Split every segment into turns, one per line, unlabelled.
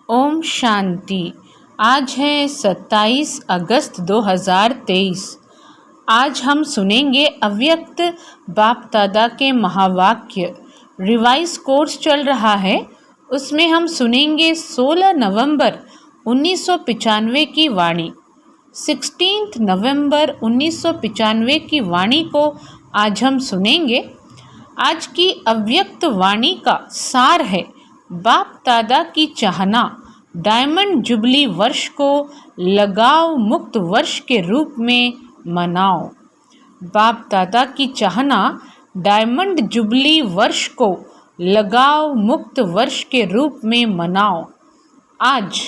ओम शांति। आज है 27 अगस्त 2023। आज हम सुनेंगे अव्यक्त बाप दादा के महावाक्य। रिवाइज कोर्स चल रहा है, उसमें हम सुनेंगे 16 नवंबर 1995 की वाणी। 16 नवंबर 1995 की वाणी को आज हम सुनेंगे। आज की अव्यक्त वाणी का सार है बाप दादा की चाहना डायमंड जुबली वर्ष को लगाव मुक्त वर्ष के रूप में मनाओ। बाप दादा की चाहना डायमंड जुबली वर्ष को लगाव मुक्त वर्ष के रूप में मनाओ। आज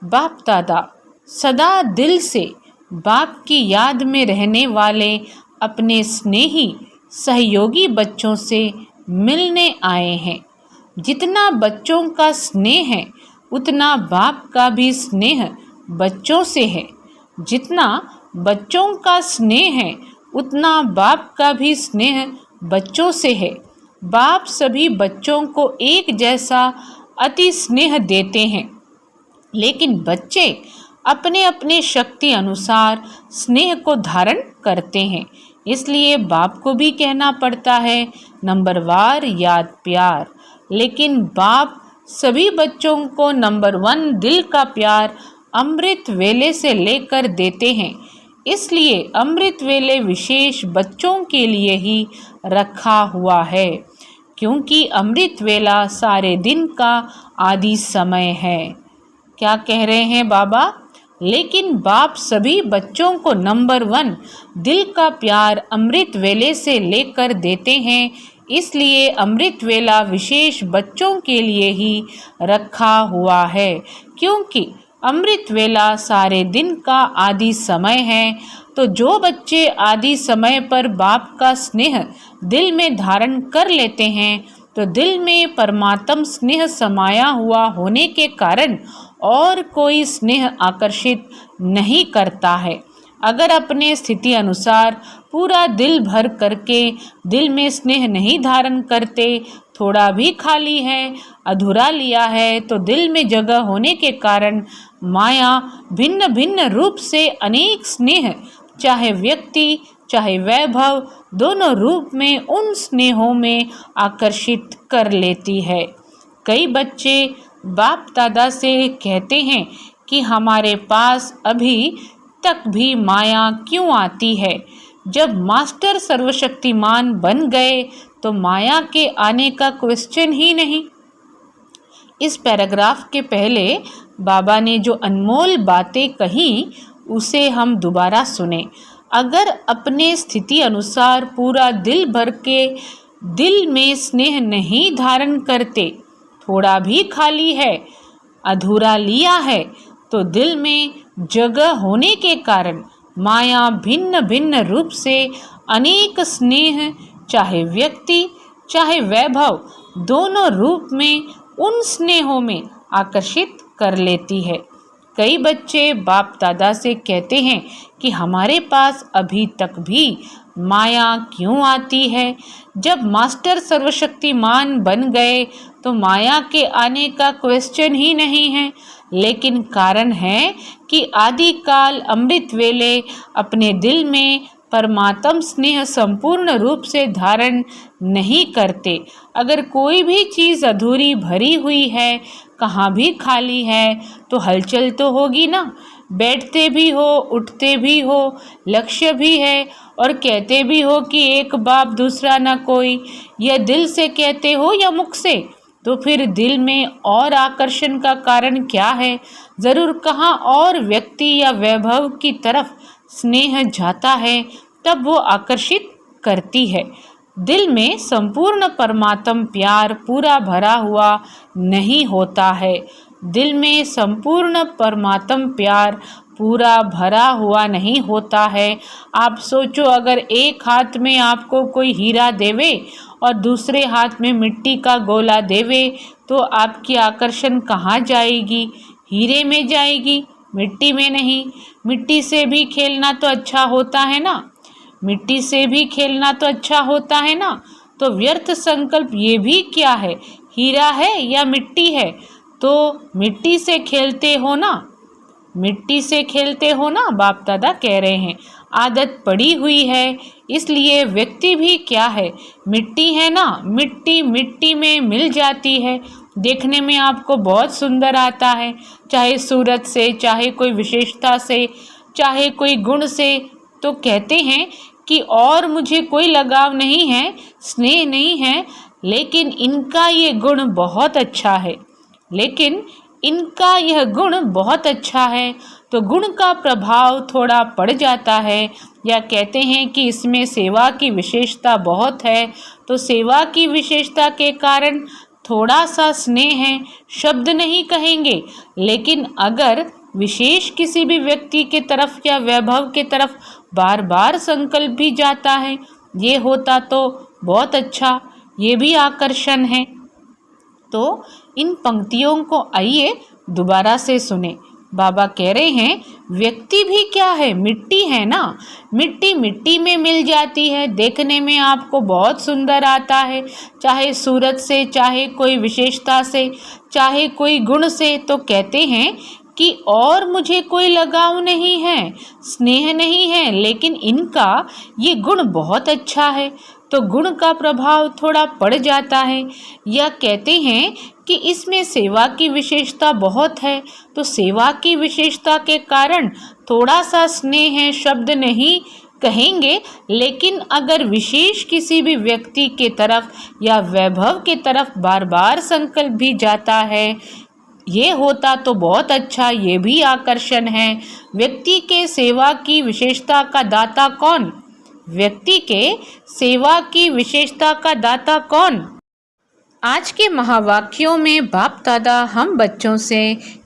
बाप दादा सदा दिल से बाप की याद में रहने वाले अपने स्नेही सहयोगी बच्चों से मिलने आए हैं। जितना बच्चों का स्नेह है उतना बाप का भी स्नेह बच्चों से है। जितना बच्चों का स्नेह है उतना बाप का भी स्नेह बच्चों से है। बाप सभी बच्चों को एक जैसा अति स्नेह देते हैं, लेकिन बच्चे अपने अपने शक्ति अनुसार स्नेह को धारण करते हैं। इसलिए बाप को भी कहना पड़ता है नंबरवार याद प्यार। लेकिन बाप सभी बच्चों को नंबर 1 दिल का प्यार अमृत वेले से लेकर देते हैं। इसलिए अमृत वेले विशेष बच्चों के लिए ही रखा हुआ है, क्योंकि अमृत वेला सारे दिन का आदि समय है। क्या कह रहे हैं बाबा? लेकिन बाप सभी बच्चों को नंबर 1 दिल का प्यार अमृत वेले से लेकर देते हैं। इसलिए अमृत वेला विशेष बच्चों के लिए ही रखा हुआ है, क्योंकि अमृत वेला सारे दिन का आदि समय है। तो जो बच्चे आदि समय पर बाप का स्नेह दिल में धारण कर लेते हैं, तो दिल में परमात्म स्नेह समाया हुआ होने के कारण और कोई स्नेह आकर्षित नहीं करता है। अगर अपने स्थिति अनुसार पूरा दिल भर करके दिल में स्नेह नहीं धारण करते, थोड़ा भी खाली है, अधूरा लिया है, तो दिल में जगह होने के कारण माया भिन्न भिन्न रूप से अनेक स्नेह, चाहे व्यक्ति चाहे वैभव, दोनों रूप में उन स्नेहों में आकर्षित कर लेती है। कई बच्चे बाप दादा से कहते हैं कि हमारे पास अभी तक भी माया क्यों आती है? जब मास्टर सर्वशक्तिमान बन गए तो माया के आने का क्वेश्चन ही नहीं। इस पैराग्राफ के पहले बाबा ने जो अनमोल बातें कही उसे हम दोबारा सुने। अगर अपने स्थिति अनुसार पूरा दिल भर के दिल में स्नेह नहीं धारण करते, थोड़ा भी खाली है, अधूरा लिया है, तो दिल में जगह होने के कारण माया भिन्न भिन्न रूप से अनेक स्नेह, चाहे व्यक्ति चाहे वैभव, दोनों रूप में उन स्नेहों में आकर्षित कर लेती है। कई बच्चे बाप दादा से कहते हैं कि हमारे पास अभी तक भी माया क्यों आती है? जब मास्टर सर्वशक्तिमान बन गए तो माया के आने का क्वेश्चन ही नहीं है। लेकिन कारण है कि आदिकाल अमृत वेले अपने दिल में परमात्म स्नेह संपूर्ण रूप से धारण नहीं करते। अगर कोई भी चीज़ अधूरी भरी हुई है, कहाँ भी खाली है, तो हलचल तो होगी ना। बैठते भी हो, उठते भी हो, लक्ष्य भी है और कहते भी हो कि एक बाप दूसरा ना कोई, यह दिल से कहते हो या मुख से, तो फिर दिल में और आकर्षण का कारण क्या है? ज़रूर कहाँ और व्यक्ति या वैभव की तरफ स्नेह जाता है, तब वो आकर्षित करती है। दिल में संपूर्ण परमात्म प्यार पूरा भरा हुआ नहीं होता है। दिल में संपूर्ण परमात्म प्यार पूरा भरा हुआ नहीं होता है। आप सोचो, अगर एक हाथ में आपको कोई हीरा देवे और दूसरे हाथ में मिट्टी का गोला देवे, तो आपकी आकर्षण कहाँ जाएगी? हीरे में जाएगी, मिट्टी में नहीं। मिट्टी से भी खेलना तो अच्छा होता है ना, मिट्टी से भी खेलना तो अच्छा होता है ना। तो व्यर्थ संकल्प ये भी क्या है, हीरा है या मिट्टी है? तो मिट्टी से खेलते हो ना, मिट्टी से खेलते हो ना, बाप दादा कह रहे हैं। आदत पड़ी हुई है, इसलिए व्यक्ति भी क्या है, मिट्टी है ना, मिट्टी मिट्टी में मिल जाती है। देखने में आपको बहुत सुंदर आता है, चाहे सूरत से, चाहे कोई विशेषता से, चाहे कोई गुण से। तो कहते हैं कि और मुझे कोई लगाव नहीं है, स्नेह नहीं है, लेकिन इनका ये गुण बहुत अच्छा है, लेकिन इनका यह गुण बहुत अच्छा है। तो गुण का प्रभाव थोड़ा पड़ जाता है, या कहते हैं कि इसमें सेवा की विशेषता बहुत है। तो सेवा की विशेषता के कारण थोड़ा सा स्नेह है, शब्द नहीं कहेंगे, लेकिन अगर विशेष किसी भी व्यक्ति के तरफ या वैभव के तरफ बार बार संकल्प भी जाता है, ये होता तो बहुत अच्छा, ये भी आकर्षण है। तो इन पंक्तियों को आइए दोबारा से सुने। बाबा कह रहे हैं व्यक्ति भी क्या है, मिट्टी है ना, मिट्टी मिट्टी में मिल जाती है, देखने में आपको बहुत सुंदर आता है, चाहे सूरत से, चाहे कोई विशेषता से, चाहे कोई गुण से। तो कहते हैं कि और मुझे कोई लगाव नहीं है, स्नेह नहीं है, लेकिन इनका ये गुण बहुत अच्छा है। तो गुण का प्रभाव थोड़ा पड़ जाता है, या कहते हैं कि इसमें सेवा की विशेषता बहुत है। तो सेवा की विशेषता के कारण थोड़ा सा स्नेह है, शब्द नहीं कहेंगे, लेकिन अगर विशेष किसी भी व्यक्ति के तरफ या वैभव के तरफ बार बार संकल्प भी जाता है, ये होता तो बहुत अच्छा, ये भी आकर्षण है। व्यक्ति के सेवा की विशेषता का दाता कौन, व्यक्ति के सेवा की विशेषता का दाता कौन। आज के महावाक्यों में बाप दादा हम बच्चों से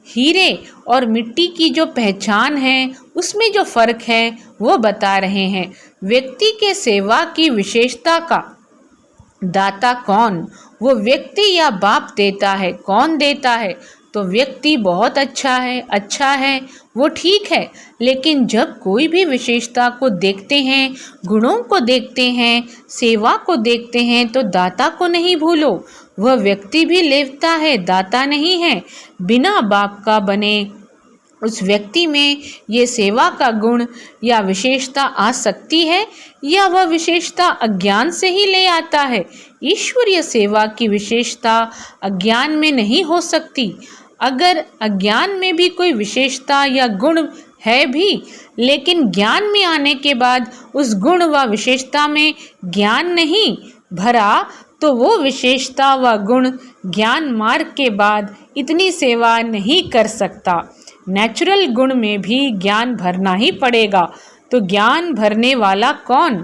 हीरे और मिट्टी की जो पहचान है, उसमें जो फर्क है वो बता रहे हैं। व्यक्ति के सेवा की विशेषता का दाता कौन, वो व्यक्ति या बाप देता है, कौन देता है। तो व्यक्ति बहुत अच्छा है, वो ठीक है, लेकिन जब कोई भी विशेषता को देखते हैं, गुणों को देखते हैं, सेवा को देखते हैं, तो दाता को नहीं भूलो। वह व्यक्ति भी लेवता है, दाता नहीं है। बिना बाप का बने उस व्यक्ति में ये सेवा का गुण या विशेषता आ सकती है, या वह विशेषता अज्ञान से ही ले आता है। ईश्वरीय सेवा की विशेषता अज्ञान में नहीं हो सकती। अगर अज्ञान में भी कोई विशेषता या गुण है भी, लेकिन ज्ञान में आने के बाद उस गुण व विशेषता में ज्ञान नहीं भरा, तो वो विशेषता व गुण ज्ञान मार्ग के बाद इतनी सेवा नहीं कर सकता। नेचुरल गुण में भी ज्ञान भरना ही पड़ेगा। तो ज्ञान भरने वाला कौन,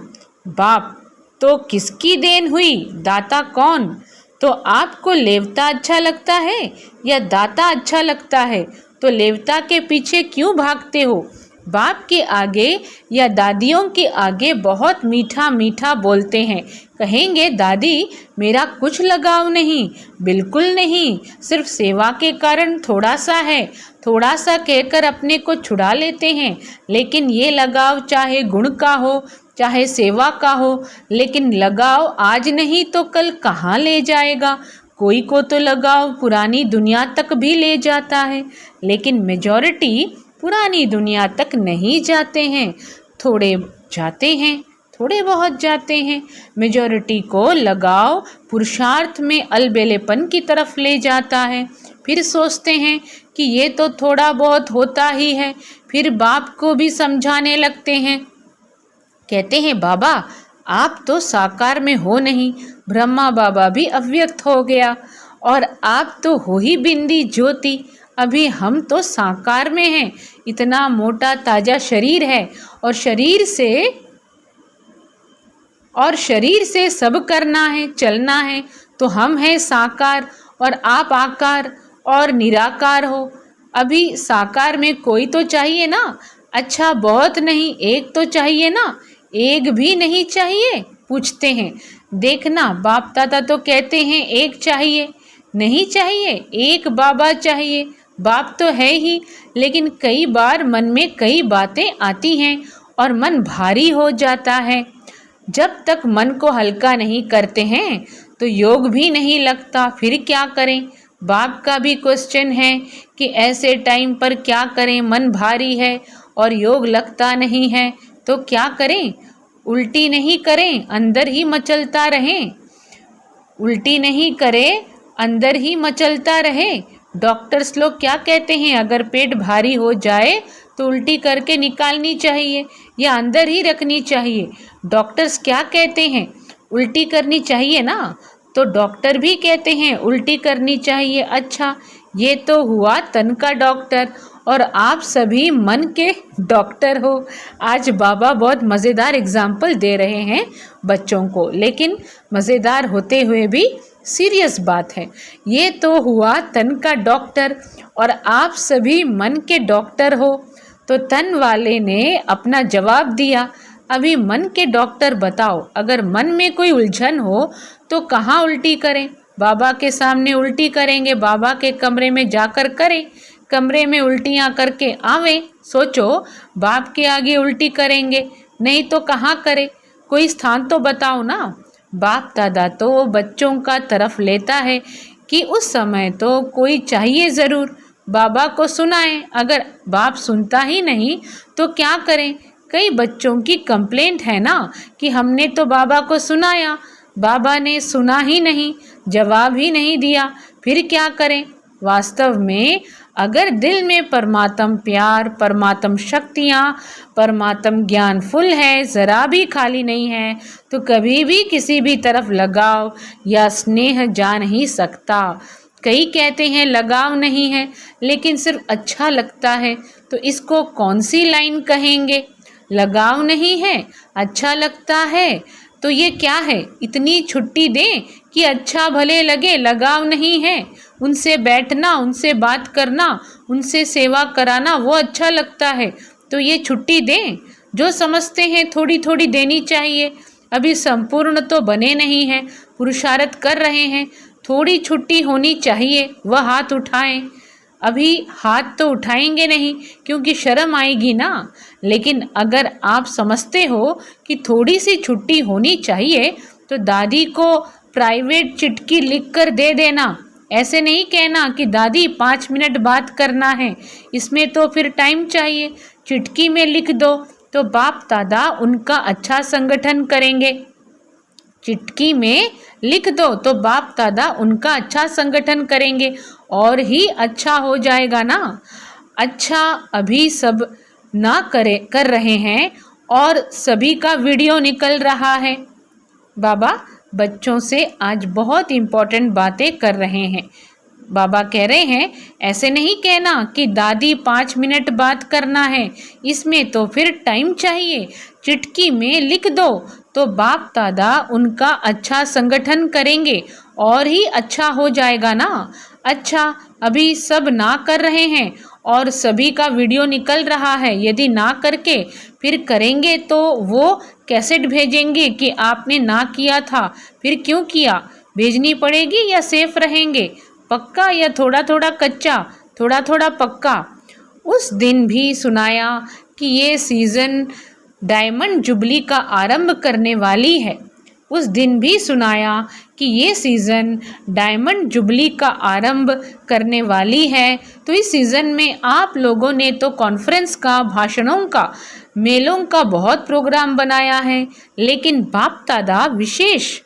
बाप। तो किसकी देन हुई, दाता कौन। तो आपको लेवता अच्छा लगता है या दाता अच्छा लगता है। तो लेवता के पीछे क्यों भागते हो। बाप के आगे या दादियों के आगे बहुत मीठा मीठा बोलते हैं, कहेंगे दादी मेरा कुछ लगाव नहीं, बिल्कुल नहीं, सिर्फ सेवा के कारण थोड़ा सा है, थोड़ा सा कहकर अपने को छुड़ा लेते हैं। लेकिन ये लगाव चाहे गुण का हो चाहे सेवा का हो, लेकिन लगाव आज नहीं तो कल कहाँ ले जाएगा। कोई को तो लगाव पुरानी दुनिया तक भी ले जाता है, लेकिन मेजॉरिटी पुरानी दुनिया तक नहीं जाते हैं। थोड़े जाते हैं, थोड़े बहुत जाते हैं। मेजॉरिटी को लगाव पुरुषार्थ में अलबेलेपन की तरफ ले जाता है। फिर सोचते हैं कि ये तो थोड़ा बहुत होता ही है। फिर बाप को भी समझाने लगते हैं, कहते हैं बाबा आप तो साकार में हो नहीं, ब्रह्मा बाबा भी अव्यक्त हो गया, और आप तो हो ही बिंदी ज्योति, अभी हम तो साकार में हैं। इतना मोटा ताजा शरीर है, और शरीर से सब करना है, चलना है। तो हम हैं साकार और आप आकार और निराकार हो। अभी साकार में कोई तो चाहिए ना। अच्छा बहुत नहीं, एक तो चाहिए ना। एक भी नहीं चाहिए, पूछते हैं। देखना बाप दादा तो कहते हैं एक चाहिए, नहीं चाहिए, एक बाबा चाहिए। बाप तो है ही, लेकिन कई बार मन में कई बातें आती हैं और मन भारी हो जाता है। जब तक मन को हल्का नहीं करते हैं तो योग भी नहीं लगता। फिर क्या करें, बाप का भी क्वेश्चन है कि ऐसे टाइम पर क्या करें, मन भारी है और योग लगता नहीं है तो क्या करें। उल्टी नहीं करें, अंदर ही मचलता रहें। उल्टी नहीं करें, अंदर ही मचलता रहे। डॉक्टर्स लोग क्या कहते हैं, अगर पेट भारी हो जाए तो उल्टी करके निकालनी चाहिए या अंदर ही रखनी चाहिए। डॉक्टर्स क्या कहते हैं, उल्टी करनी चाहिए ना, तो डॉक्टर भी कहते हैं उल्टी करनी चाहिए। अच्छा, ये तो हुआ तन का डॉक्टर और आप सभी मन के डॉक्टर हो। आज बाबा बहुत मज़ेदार एग्जाम्पल दे रहे हैं बच्चों को, लेकिन मज़ेदार होते हुए भी सीरियस बात है। ये तो हुआ तन का डॉक्टर और आप सभी मन के डॉक्टर हो। तो तन वाले ने अपना जवाब दिया, अभी मन के डॉक्टर बताओ, अगर मन में कोई उलझन हो तो कहाँ उल्टी करें। बाबा के सामने उल्टी करेंगे, बाबा के कमरे में जाकर करें, कमरे में उल्टियाँ करके आवें। सोचो, बाप के आगे उल्टी करेंगे, नहीं तो कहाँ करें, कोई स्थान तो बताओ ना। बाप दादा तो बच्चों का तरफ लेता है कि उस समय तो कोई चाहिए ज़रूर, बाबा को सुनाएं। अगर बाप सुनता ही नहीं तो क्या करें। कई बच्चों की कंप्लेंट है ना कि हमने तो बाबा को सुनाया, बाबा ने सुना ही नहीं, जवाब ही नहीं दिया, फिर क्या करें। वास्तव में अगर दिल में परमात्म प्यार, परमात्म शक्तियाँ, परमात्म ज्ञान फुल है, ज़रा भी खाली नहीं है, तो कभी भी किसी भी तरफ लगाव या स्नेह जा नहीं सकता। कई कहते हैं लगाव नहीं है, लेकिन सिर्फ अच्छा लगता है, तो इसको कौन सी लाइन कहेंगे। लगाव नहीं है, अच्छा लगता है, तो ये क्या है। इतनी छुट्टी दें कि अच्छा भले लगे, लगाव नहीं है। उनसे बैठना, उनसे बात करना, उनसे सेवा कराना वो अच्छा लगता है, तो ये छुट्टी दें। जो समझते हैं थोड़ी थोड़ी देनी चाहिए, अभी संपूर्ण तो बने नहीं हैं, पुरुषार्थ कर रहे हैं, थोड़ी छुट्टी होनी चाहिए। वह हाथ उठाएं। अभी हाथ तो उठाएंगे नहीं क्योंकि शर्म आएगी ना, लेकिन अगर आप समझते हो कि थोड़ी सी छुट्टी होनी चाहिए तो दादी को प्राइवेट चिट्ठी लिख कर दे देना। ऐसे नहीं कहना कि दादी 5 मिनट बात करना है, इसमें तो फिर टाइम चाहिए। चिट्ठी में लिख दो तो बाप दादा उनका अच्छा संगठन करेंगे। चिट्ठी में लिख दो तो बाप दादा उनका अच्छा संगठन करेंगे और ही अच्छा हो जाएगा ना। अच्छा, अभी सब ना कर रहे हैं और सभी का वीडियो निकल रहा है। बाबा बच्चों से आज बहुत इम्पोर्टेंट बातें कर रहे हैं। बाबा कह रहे हैं ऐसे नहीं कहना कि दादी 5 मिनट बात करना है, इसमें तो फिर टाइम चाहिए। चिट्ठी में लिख दो तो बाप दादा उनका अच्छा संगठन करेंगे और ही अच्छा हो जाएगा ना। अच्छा, अभी सब ना कर रहे हैं और सभी का वीडियो निकल रहा है, यदि ना करके फिर करेंगे तो वो कैसेट भेजेंगे कि आपने ना किया था, फिर क्यों किया। भेजनी पड़ेगी या सेफ रहेंगे, पक्का या थोड़ा थोड़ा कच्चा, थोड़ा थोड़ा पक्का। उस दिन भी सुनाया कि ये सीज़न डायमंड जुबली का आरंभ करने वाली है। उस दिन भी सुनाया कि ये सीज़न डायमंड जुबली का आरंभ करने वाली है। तो इस सीज़न में आप लोगों ने तो कॉन्फ्रेंस का, भाषणों का, मेलों का बहुत प्रोग्राम बनाया है, लेकिन बाप दादा विशेष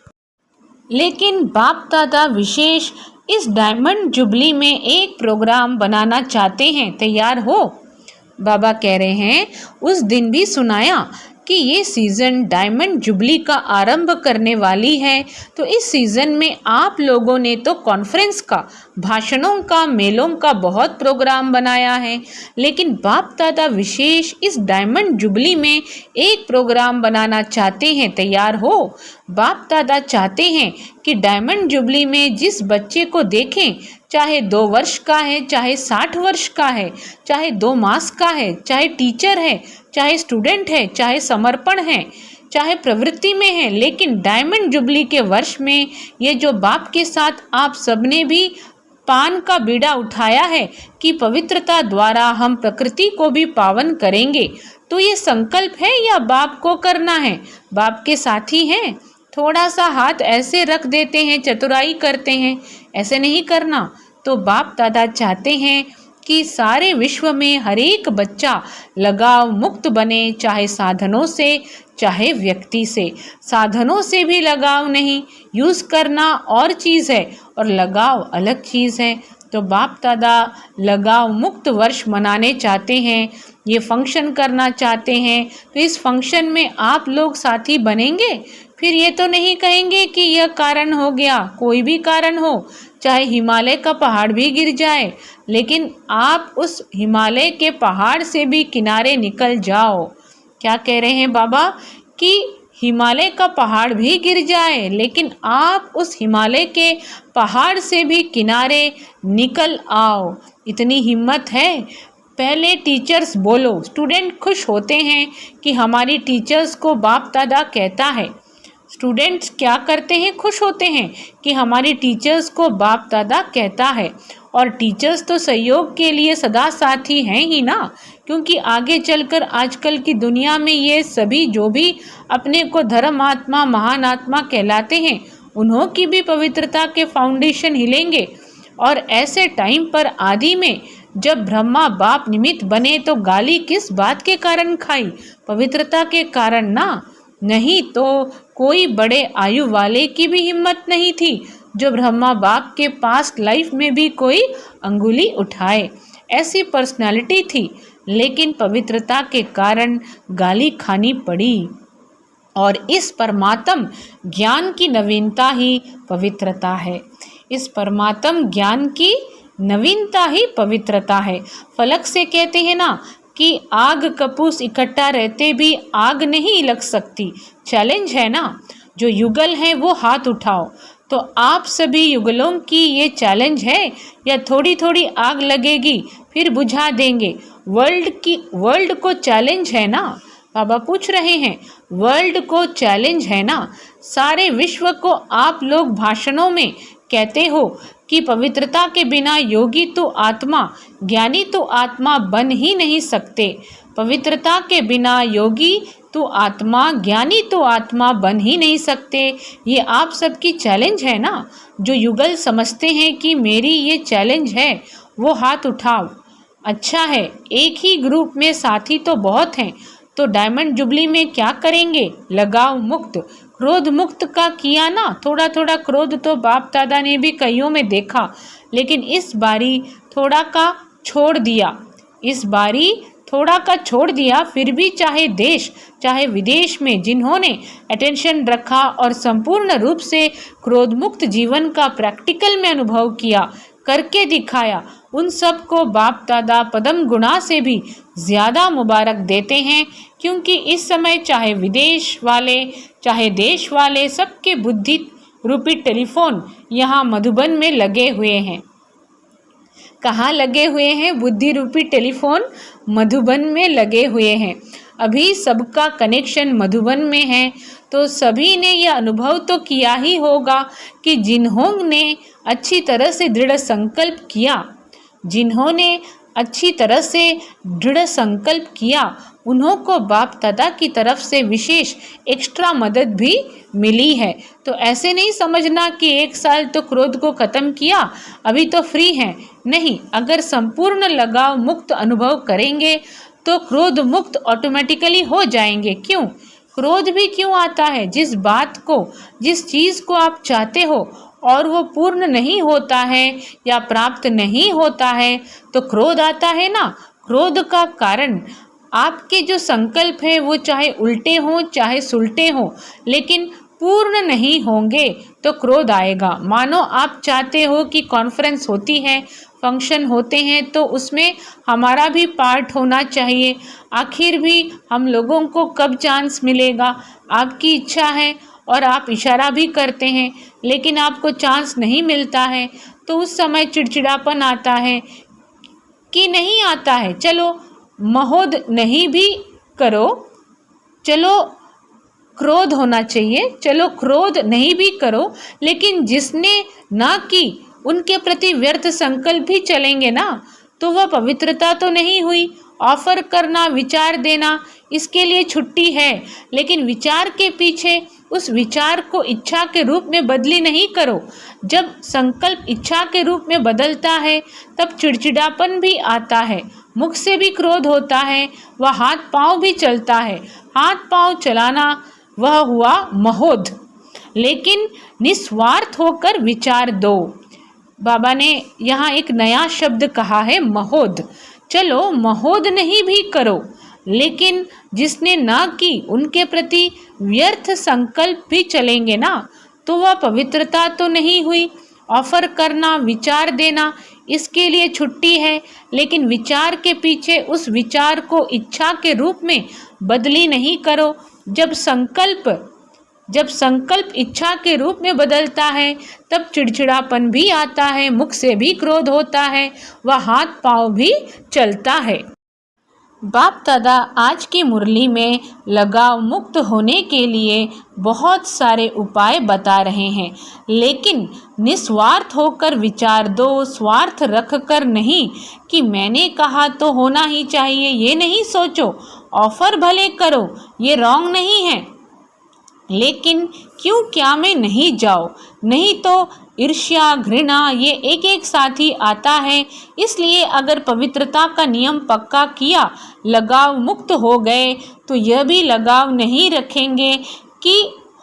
इस डायमंड जुबली में एक प्रोग्राम बनाना चाहते हैं। तैयार हो। बाबा कह रहे हैं उस दिन भी सुनाया कि ये सीज़न डायमंड जुबली का आरंभ करने वाली है। तो इस सीज़न में आप लोगों ने तो कॉन्फ्रेंस का, भाषणों का, मेलों का बहुत प्रोग्राम बनाया है, लेकिन बाप दादा विशेष इस डायमंड जुबली में एक प्रोग्राम बनाना चाहते हैं। तैयार हो। बाप दादा चाहते हैं कि डायमंड जुबली में जिस बच्चे को देखें, चाहे 2 वर्ष का है, चाहे 60 वर्ष का है, चाहे 2 मास का है, चाहे टीचर है, चाहे स्टूडेंट है, चाहे समर्पण है, चाहे प्रवृत्ति में है, लेकिन डायमंड जुबली के वर्ष में ये जो बाप के साथ आप सबने भी पान का बीड़ा उठाया है कि पवित्रता द्वारा हम प्रकृति को भी पावन करेंगे, तो ये संकल्प है या बाप को करना है। बाप के साथी हैं, थोड़ा सा हाथ ऐसे रख देते हैं, चतुराई करते हैं, ऐसे नहीं करना। तो बाप दादा चाहते हैं कि सारे विश्व में हर एक बच्चा लगाव मुक्त बने, चाहे साधनों से चाहे व्यक्ति से। साधनों से भी लगाव नहीं, यूज़ करना और चीज़ है और लगाव अलग चीज़ है। तो बाप दादा लगाव मुक्त वर्ष मनाने चाहते हैं, ये फंक्शन करना चाहते हैं। तो इस फंक्शन में आप लोग साथी बनेंगे। फिर ये तो नहीं कहेंगे कि यह कारण हो गया, कोई भी कारण हो, चाहे हिमालय का पहाड़ भी गिर जाए, लेकिन आप उस हिमालय के पहाड़ से भी किनारे निकल जाओ। क्या कह रहे हैं बाबा कि हिमालय का पहाड़ भी गिर जाए लेकिन आप उस हिमालय के पहाड़ से भी किनारे निकल आओ। इतनी हिम्मत है। पहले टीचर्स बोलो, स्टूडेंट खुश होते हैं कि हमारी टीचर्स को बाप दादा कहता है। स्टूडेंट्स क्या करते हैं? खुश होते हैं कि हमारी टीचर्स को बाप दादा कहता है। और टीचर्स तो सहयोग के लिए सदा साथी हैं ही ना, क्योंकि आगे चलकर आजकल की दुनिया में ये सभी जो भी अपने को धर्म आत्मा महान आत्मा कहलाते हैं, उन्हों की भी पवित्रता के फाउंडेशन हिलेंगे। और ऐसे टाइम पर आदि में जब ब्रह्मा बाप निमित्त बने तो गाली किस बात के कारण खाई? पवित्रता के कारण ना। नहीं तो कोई बड़े आयु वाले की भी हिम्मत नहीं थी जो ब्रह्मा बाप के पास्ट लाइफ में भी कोई अंगुली उठाए। ऐसी पर्सनालिटी थी, लेकिन पवित्रता के कारण गाली खानी पड़ी। और इस परमात्म ज्ञान की नवीनता ही पवित्रता है। इस परमात्म ज्ञान की नवीनता ही पवित्रता है। फलक से कहते हैं ना कि आग कपूस इकट्ठा रहते भी आग नहीं लग सकती। चैलेंज है ना। जो युगल हैं वो हाथ उठाओ। तो आप सभी युगलों की ये चैलेंज है या थोड़ी थोड़ी आग लगेगी फिर बुझा देंगे? वर्ल्ड को चैलेंज है ना। बाबा पूछ रहे हैं, वर्ल्ड को चैलेंज है ना। सारे विश्व को आप लोग भाषणों में कहते हो कि पवित्रता के बिना योगी तो आत्मा, ज्ञानी तो आत्मा बन ही नहीं सकते। पवित्रता के बिना योगी तो आत्मा, ज्ञानी तो आत्मा बन ही नहीं सकते। ये आप सबकी चैलेंज है ना। जो युगल समझते हैं कि मेरी ये चैलेंज है वो हाथ उठाओ। अच्छा है, एक ही ग्रुप में साथी तो बहुत हैं। तो डायमंड जुबली में क्या करेंगे? लगाव मुक्त, क्रोध मुक्त का किया ना। थोड़ा थोड़ा क्रोध तो बाप दादा ने भी कईयों में देखा, लेकिन इस बारी थोड़ा का छोड़ दिया। इस बारी थोड़ा का छोड़ दिया। फिर भी चाहे देश चाहे विदेश में जिन्होंने अटेंशन रखा और संपूर्ण रूप से क्रोध मुक्त जीवन का प्रैक्टिकल में अनुभव किया, करके दिखाया, उन सब को बाप दादा पदम गुणा से भी ज़्यादा मुबारक देते हैं। क्योंकि इस समय चाहे विदेश वाले चाहे देश वाले, सबके बुद्धि रूपी टेलीफोन यहाँ मधुबन में लगे हुए हैं। कहाँ लगे हुए हैं? बुद्धि रूपी टेलीफोन मधुबन में लगे हुए हैं। अभी सबका कनेक्शन मधुबन में है। तो सभी ने यह अनुभव तो किया ही होगा कि जिन्होंने अच्छी तरह से दृढ़ संकल्प किया, जिन्होंने अच्छी तरह से दृढ़ संकल्प किया, उन्हों को बाप दादा की तरफ से विशेष एक्स्ट्रा मदद भी मिली है। तो ऐसे नहीं समझना कि एक साल तो क्रोध को ख़त्म किया, अभी तो फ्री हैं। नहीं, अगर संपूर्ण लगाव मुक्त अनुभव करेंगे तो क्रोध मुक्त ऑटोमेटिकली हो जाएंगे। क्यों? क्रोध भी क्यों आता है? जिस बात को, जिस चीज़ को आप चाहते हो और वो पूर्ण नहीं होता है या प्राप्त नहीं होता है तो क्रोध आता है ना। क्रोध का कारण आपके जो संकल्प है वो चाहे उल्टे हों चाहे सुलटे हों, लेकिन पूर्ण नहीं होंगे तो क्रोध आएगा। मानो आप चाहते हो कि कॉन्फ्रेंस होती है, फंक्शन होते हैं, तो उसमें हमारा भी पार्ट होना चाहिए। आखिर भी हम लोगों को कब चांस मिलेगा? आपकी इच्छा है और आप इशारा भी करते हैं, लेकिन आपको चांस नहीं मिलता है, तो उस समय चिड़चिड़ापन आता है कि नहीं आता है। चलो महोद नहीं भी करो, चलो क्रोध होना चाहिए, चलो क्रोध नहीं भी करो, लेकिन जिसने ना की उनके प्रति व्यर्थ संकल्प भी चलेंगे ना, तो वह पवित्रता तो नहीं हुई। ऑफर करना, विचार देना, इसके लिए छुट्टी है, लेकिन विचार के पीछे उस विचार को इच्छा के रूप में बदली नहीं करो। जब संकल्प इच्छा के रूप में बदलता है तब चिड़चिड़ापन भी आता है, मुख से भी क्रोध होता है, वह हाथ पांव भी चलता है। हाथ पांव चलाना वह हुआ महोध। लेकिन निस्वार्थ होकर विचार दो। बाबा ने यहाँ एक नया शब्द कहा है, महोध। चलो महोध नहीं भी करो, लेकिन जिसने ना की उनके प्रति व्यर्थ संकल्प भी चलेंगे ना, तो वह पवित्रता तो नहीं हुई। ऑफर करना, विचार देना, इसके लिए छुट्टी है, लेकिन विचार के पीछे उस विचार को इच्छा के रूप में बदली नहीं करो। जब संकल्प इच्छा के रूप में बदलता है तब चिड़चिड़ापन भी आता है, मुख से भी क्रोध होता है, वह हाथ पांव भी चलता है। बाप दादा आज की मुरली में लगाव मुक्त होने के लिए बहुत सारे उपाय बता रहे हैं, लेकिन निस्वार्थ होकर विचार दो, स्वार्थ रख कर नहीं कि मैंने कहा तो होना ही चाहिए, ये नहीं सोचो। ऑफर भले करो, ये रॉन्ग नहीं है, लेकिन क्यों क्या में नहीं जाओ, नहीं तो ईर्ष्या, घृणा ये एक एक साथ ही आता है। इसलिए अगर पवित्रता का नियम पक्का किया, लगाव मुक्त हो गए, तो यह भी लगाव नहीं रखेंगे कि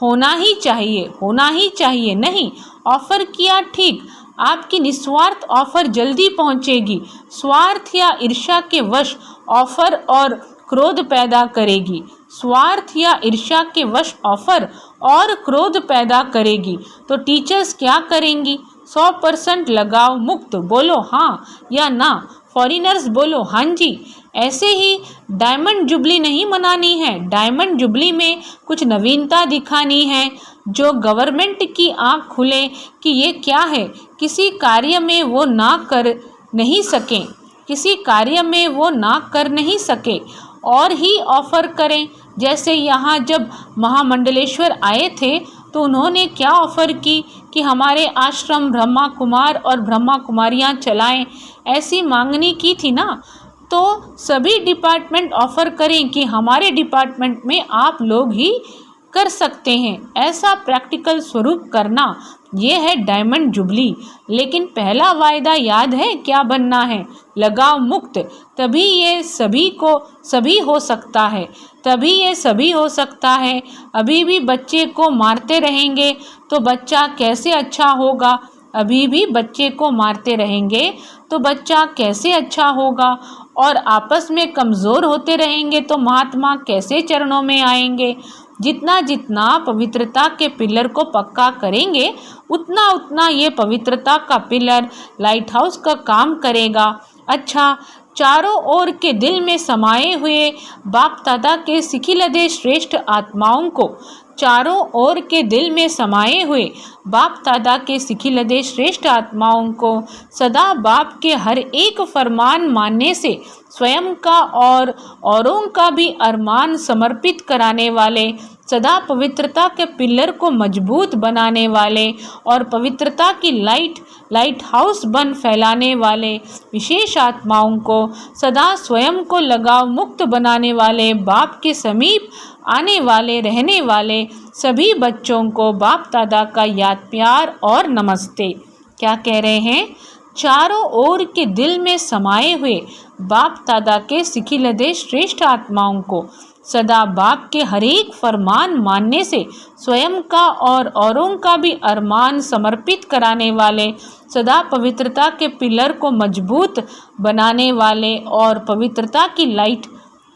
होना ही चाहिए, होना ही चाहिए। नहीं, ऑफर किया ठीक, आपकी निस्वार्थ ऑफर जल्दी पहुंचेगी। स्वार्थ या ईर्ष्या के वश ऑफर और क्रोध पैदा करेगी। स्वार्थ या ईर्ष्या के वश ऑफर और क्रोध पैदा करेगी। तो टीचर्स क्या करेंगी? 100% लगाव मुक्त, बोलो हाँ या ना। फॉरेनर्स बोलो हाँ जी। ऐसे ही डायमंड जुबली नहीं मनानी है, डायमंड जुबली में कुछ नवीनता दिखानी है, जो गवर्नमेंट की आंख खुले कि ये क्या है। किसी कार्य में वो ना कर नहीं सके, किसी कार्य में वो ना कर नहीं सके और ही ऑफर करें। जैसे यहाँ जब महामंडलेश्वर आए थे तो उन्होंने क्या ऑफ़र की कि हमारे आश्रम ब्रह्मा कुमार और ब्रह्मा कुमारियाँ चलाएं, ऐसी मांगनी की थी ना। तो सभी डिपार्टमेंट ऑफ़र करें कि हमारे डिपार्टमेंट में आप लोग ही कर सकते हैं, ऐसा प्रैक्टिकल स्वरूप करना, ये है डायमंड जुबली। लेकिन पहला वायदा याद है क्या बनना है? लगाव मुक्त। तभी ये सभी हो सकता है, तभी ये सभी हो सकता है। अभी भी बच्चे को मारते रहेंगे तो बच्चा कैसे अच्छा होगा? अभी भी बच्चे को मारते रहेंगे तो बच्चा कैसे अच्छा होगा? और आपस में कमज़ोर होते रहेंगे तो महात्मा कैसे चरणों में आएंगे? जितना जितना पवित्रता के पिलर को पक्का करेंगे, उतना उतना ये पवित्रता का पिलर लाइट हाउस का काम करेगा। अच्छा, चारों ओर के दिल में समाये हुए बाप दादा के सिखिलदे श्रेष्ठ आत्माओं को, चारों ओर के दिल में समाये हुए बाप दादा के सिखिलदे श्रेष्ठ आत्माओं को सदा बाप के हर एक फरमान मानने से स्वयं का और औरों का भी अरमान समर्पित कराने वाले, सदा पवित्रता के पिलर को मजबूत बनाने वाले और पवित्रता की लाइट हाउस बन फैलाने वाले विशेष आत्माओं को सदा स्वयं को लगाव मुक्त बनाने वाले बाप के समीप आने वाले रहने वाले सभी बच्चों को बाप दादा का याद प्यार और नमस्ते। क्या कह रहे हैं? चारों ओर के दिल में समाये हुए बाप दादा के सिखिलदे श्रेष्ठ आत्माओं को सदा बाप के हर एक फरमान मानने से स्वयं का और औरों का भी अरमान समर्पित कराने वाले, सदा पवित्रता के पिलर को मजबूत बनाने वाले और पवित्रता की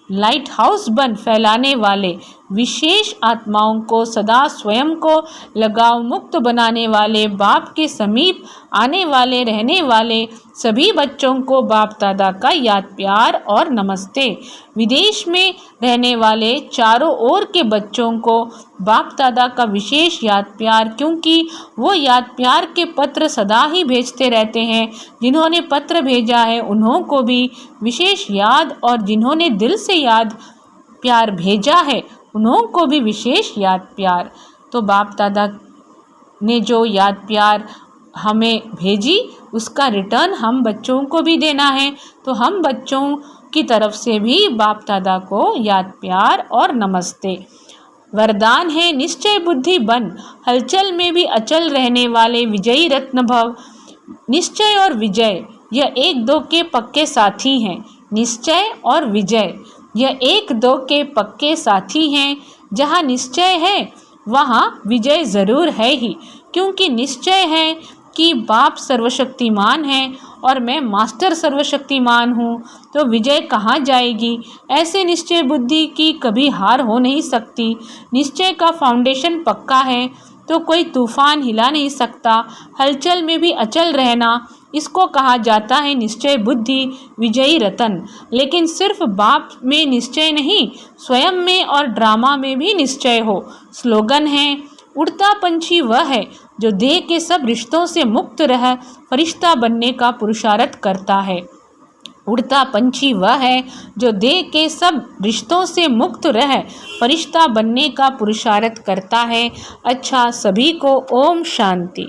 लाइट हाउस बन फैलाने वाले विशेष आत्माओं को सदा स्वयं को लगाव मुक्त बनाने वाले बाप के समीप आने वाले रहने वाले सभी बच्चों को बाप दादा का याद प्यार और नमस्ते। विदेश में रहने वाले चारों ओर के बच्चों को बाप दादा का विशेष याद प्यार, क्योंकि वो याद प्यार के पत्र सदा ही भेजते रहते हैं। जिन्होंने पत्र भेजा है उन्हों को भी विशेष याद, और जिन्होंने दिल से याद प्यार भेजा है उन्हों को भी विशेष याद प्यार। तो बाप दादा ने जो याद प्यार हमें भेजी उसका रिटर्न हम बच्चों को भी देना है। तो हम बच्चों की तरफ से भी बाप दादा को याद प्यार और नमस्ते। वरदान है निश्चय बुद्धि बन, हलचल में भी अचल रहने वाले विजयी रत्न भव। निश्चय और विजय यह एक दो के पक्के साथी हैं। निश्चय और विजय यह एक दो के पक्के साथी हैं। जहाँ निश्चय है वहाँ विजय ज़रूर है ही, क्योंकि निश्चय है कि बाप सर्वशक्तिमान है और मैं मास्टर सर्वशक्तिमान हूँ, तो विजय कहाँ जाएगी। ऐसे निश्चय बुद्धि की कभी हार हो नहीं सकती। निश्चय का फाउंडेशन पक्का है तो कोई तूफान हिला नहीं सकता। हलचल में भी अचल रहना, इसको कहा जाता है निश्चय बुद्धि विजयी रतन। लेकिन सिर्फ बाप में निश्चय नहीं, स्वयं में और ड्रामा में भी निश्चय हो। स्लोगन है उड़ता पंछी वह है जो देह के सब रिश्तों से मुक्त रह फरिश्ता बनने का पुरुषार्थ करता है। उड़ता पंछी वह है जो देह के सब रिश्तों से मुक्त रह फरिश्ता बनने का पुरुषार्थ करता है। अच्छा, सभी को ओम शांति।